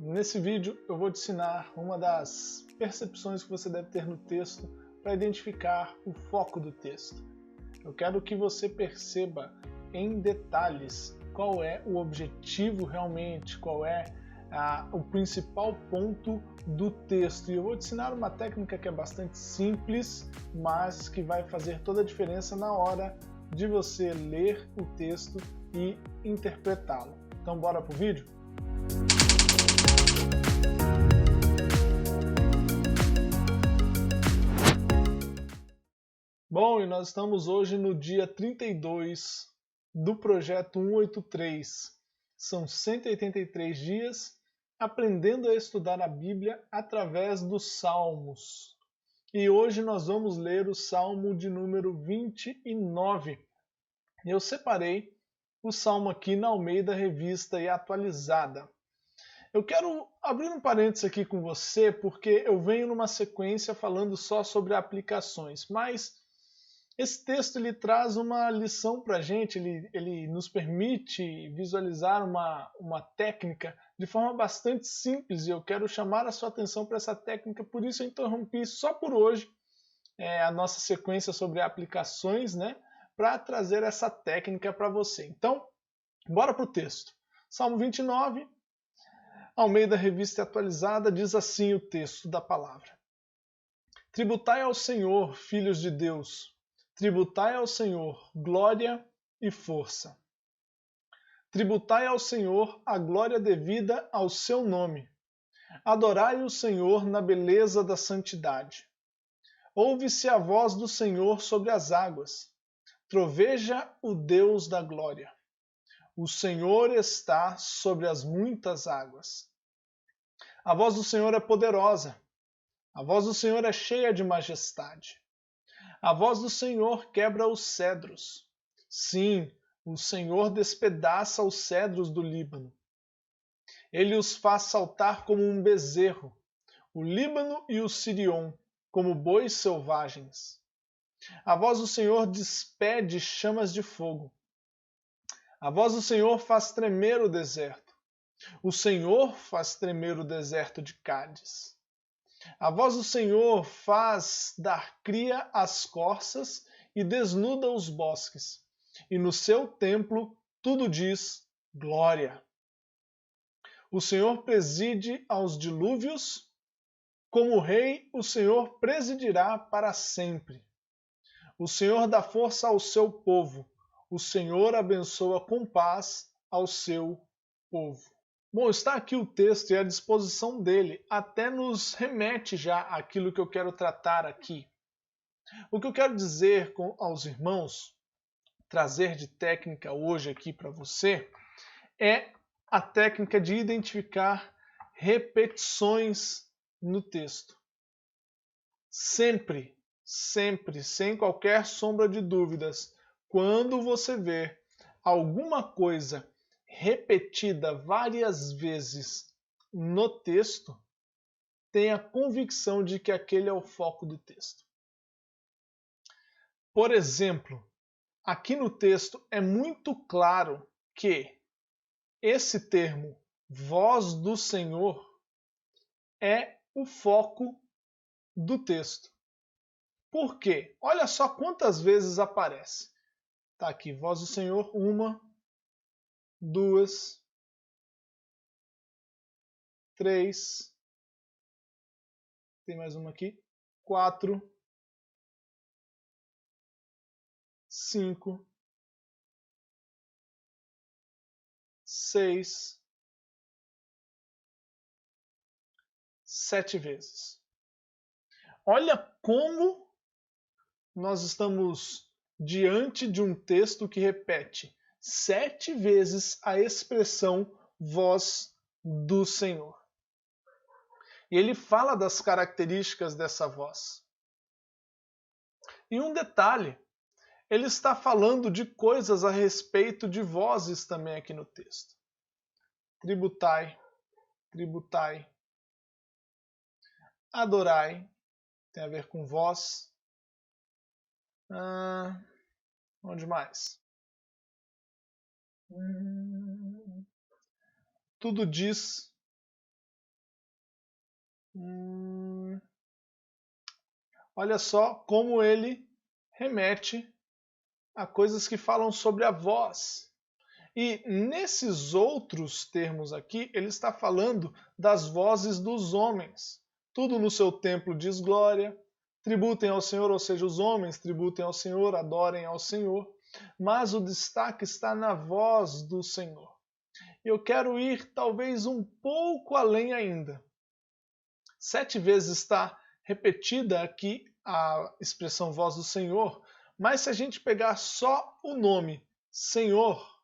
Nesse vídeo eu vou te ensinar uma das percepções que você deve ter no texto para identificar o foco do texto. Eu quero que você perceba em detalhes qual é o objetivo realmente, qual é o principal ponto do texto. E eu vou te ensinar uma técnica que é bastante simples, mas que vai fazer toda a diferença na hora de você ler o texto e interpretá-lo. Então bora pro vídeo? Bom, e nós estamos hoje no dia 32 do projeto 183. São 183 dias aprendendo a estudar a Bíblia através dos Salmos. E hoje nós vamos ler o Salmo de número 29. Eu separei o Salmo aqui na Almeida Revista e Atualizada. Eu quero abrir um parênteses aqui com você, porque eu venho numa sequência falando só sobre aplicações, mas esse texto ele traz uma lição para a gente, ele nos permite visualizar uma técnica de forma bastante simples, e eu quero chamar a sua atenção para essa técnica, por isso eu interrompi só por hoje a nossa sequência sobre aplicações, né, para trazer essa técnica para você. Então, bora para o texto. Salmo 29, Almeida Revista Atualizada, diz assim o texto da palavra. Tributai ao Senhor, filhos de Deus, tributai ao Senhor glória e força. Tributai ao Senhor a glória devida ao seu nome. Adorai o Senhor na beleza da santidade. Ouve-se a voz do Senhor sobre as águas. Troveja o Deus da glória. O Senhor está sobre as muitas águas. A voz do Senhor é poderosa. A voz do Senhor é cheia de majestade. A voz do Senhor quebra os cedros. Sim, o Senhor despedaça os cedros do Líbano. Ele os faz saltar como um bezerro, o Líbano e o Sirion, como bois selvagens. A voz do Senhor despede chamas de fogo. A voz do Senhor faz tremer o deserto. O Senhor faz tremer o deserto de Cádiz. A voz do Senhor faz dar cria às corças e desnuda os bosques. E no seu templo tudo diz glória. O Senhor preside aos dilúvios. Como rei, o Senhor presidirá para sempre. O Senhor dá força ao seu povo. O Senhor abençoa com paz ao seu povo. Bom, está aqui o texto e a disposição dele até nos remete já àquilo que eu quero tratar aqui. O que eu quero dizer aos irmãos, trazer de técnica hoje aqui para você, é a técnica de identificar repetições no texto. Sempre, sempre, sem qualquer sombra de dúvidas, quando você vê alguma coisa repetida várias vezes no texto, tenha convicção de que aquele é o foco do texto. Por exemplo, aqui no texto é muito claro que esse termo, voz do Senhor, é o foco do texto. Por quê? Olha só quantas vezes aparece. Está aqui, voz do Senhor, 1, 2, 3, tem mais uma aqui, 4, 5, 6, 7 vezes. Olha como nós estamos diante de um texto que repete 7 vezes a expressão voz do Senhor. E ele fala das características dessa voz. E um detalhe, ele está falando de coisas a respeito de vozes também aqui no texto. Tributai, tributai. Adorai, tem a ver com voz. Onde mais? Tudo diz Olha só como ele remete a coisas que falam sobre a voz. E nesses outros termos aqui, ele está falando das vozes dos homens. Tudo no seu templo diz glória, tributem ao Senhor, ou seja, os homens tributem ao Senhor, adorem ao Senhor. Mas o destaque está na voz do Senhor. Eu quero ir talvez um pouco além ainda. 7 vezes está repetida aqui a expressão voz do Senhor, mas se a gente pegar só o nome Senhor,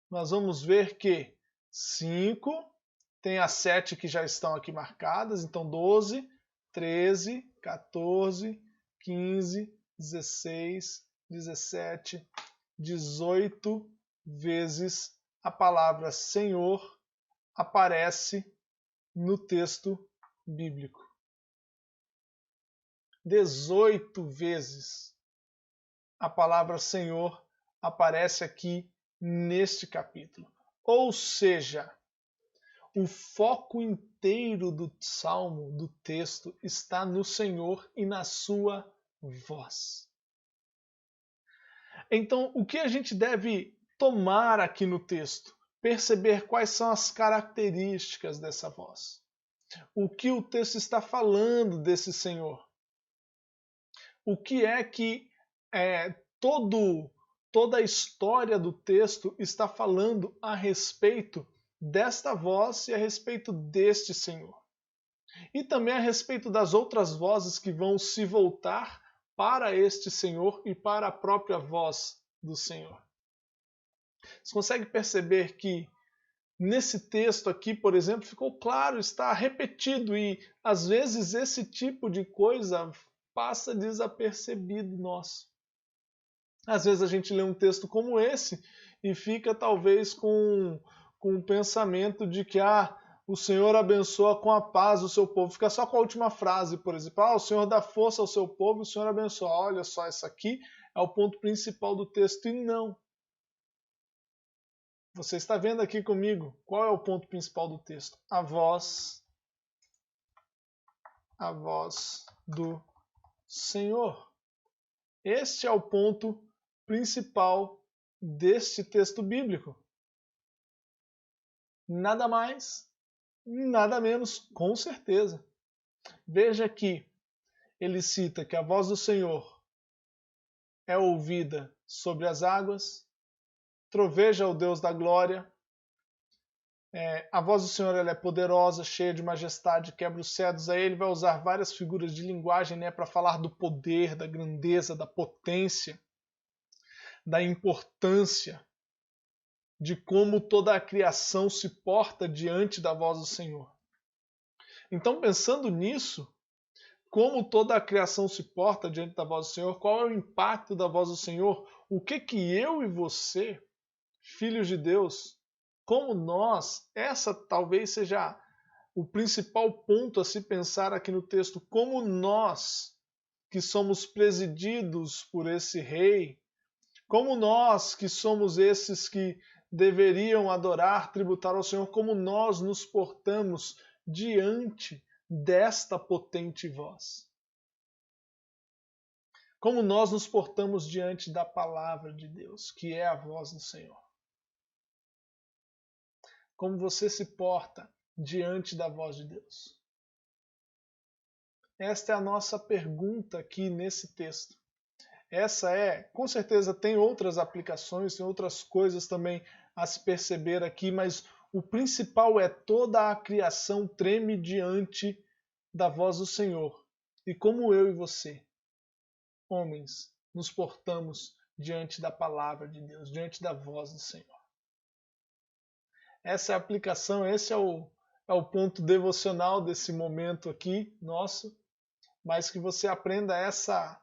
nós vamos ver que 5, tem as 7 que já estão aqui marcadas, então 12, 13, 14, 15, 16, 17, 18 vezes a palavra Senhor aparece no texto bíblico. 18 vezes a palavra Senhor aparece aqui neste capítulo. Ou seja, o foco inteiro do salmo, do texto, está no Senhor e na sua voz. Então, o que a gente deve tomar aqui no texto? Perceber quais são as características dessa voz. O que o texto está falando desse Senhor? O que é que toda a história do texto está falando a respeito desta voz e a respeito deste Senhor. E também a respeito das outras vozes que vão se voltar para este Senhor e para a própria voz do Senhor. Você consegue perceber que nesse texto aqui, por exemplo, ficou claro, está repetido e às vezes esse tipo de coisa passa desapercebido nosso. Às vezes a gente lê um texto como esse e fica talvez com o pensamento de que o Senhor abençoa com a paz o seu povo. Fica só com a última frase, por exemplo. O Senhor dá força ao seu povo e o Senhor abençoa. Olha só, isso aqui é o ponto principal do texto. E não. Você está vendo aqui comigo qual é o ponto principal do texto? A voz do Senhor. Este é o ponto principal deste texto bíblico. Nada mais, nada menos, com certeza. Veja que ele cita que a voz do Senhor é ouvida sobre as águas, troveja o Deus da glória. A voz do Senhor ela é poderosa, cheia de majestade, quebra os cedros. Aí ele vai usar várias figuras de linguagem para falar do poder, da grandeza, da potência, da importância, de como toda a criação se porta diante da voz do Senhor. Então, pensando nisso, como toda a criação se porta diante da voz do Senhor, qual é o impacto da voz do Senhor, o que eu e você, filhos de Deus, como nós, essa talvez seja o principal ponto a se pensar aqui no texto, como nós, que somos presididos por esse rei, como nós, que somos esses que deveriam adorar, tributar ao Senhor, como nós nos portamos diante desta potente voz. Como nós nos portamos diante da palavra de Deus, que é a voz do Senhor. Como você se porta diante da voz de Deus. Esta é a nossa pergunta aqui nesse texto. Essa com certeza tem outras aplicações, tem outras coisas também a se perceber aqui, mas o principal é toda a criação treme diante da voz do Senhor. E como eu e você, homens, nos portamos diante da palavra de Deus, diante da voz do Senhor. Essa é a aplicação, esse é o ponto devocional desse momento aqui nosso, mas que você aprenda essa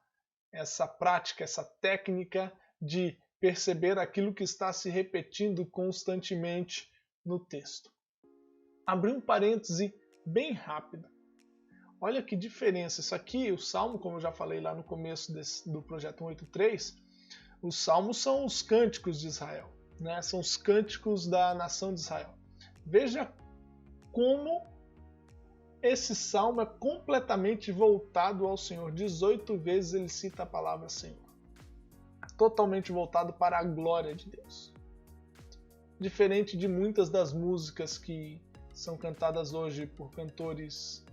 prática, essa técnica de perceber aquilo que está se repetindo constantemente no texto. Abri um parêntese bem rápido. Olha que diferença. Isso aqui, o Salmo, como eu já falei lá no começo do projeto 183, os Salmos são os cânticos de Israel, né? São os cânticos da nação de Israel. Veja como esse salmo é completamente voltado ao Senhor. 18 vezes ele cita a palavra Senhor. Totalmente voltado para a glória de Deus. Diferente de muitas das músicas que são cantadas hoje por cantores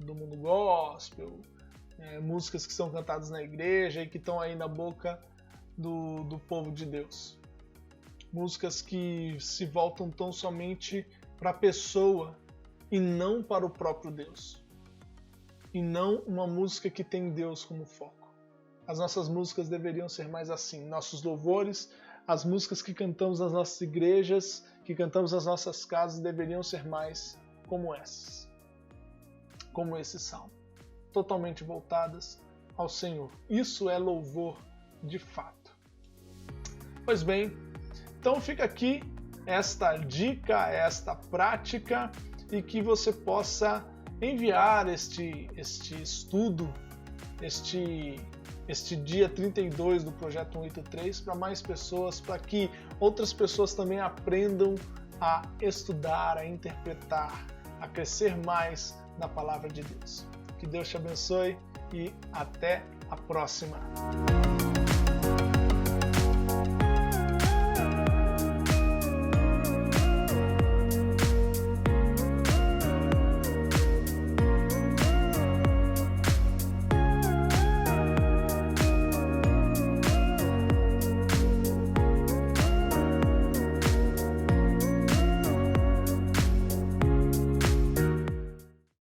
do mundo gospel, músicas que são cantadas na igreja e que estão aí na boca do povo de Deus. Músicas que se voltam tão somente para a pessoa e não para o próprio Deus. E não uma música que tem Deus como foco. As nossas músicas deveriam ser mais assim. Nossos louvores, as músicas que cantamos nas nossas igrejas, que cantamos nas nossas casas, deveriam ser mais como essas. Como esse salmo. Totalmente voltadas ao Senhor. Isso é louvor de fato. Pois bem, então fica aqui esta dica, esta prática, e que você possa enviar este estudo, este dia 32 do Projeto 183 para mais pessoas, para que outras pessoas também aprendam a estudar, a interpretar, a crescer mais na Palavra de Deus. Que Deus te abençoe e até a próxima!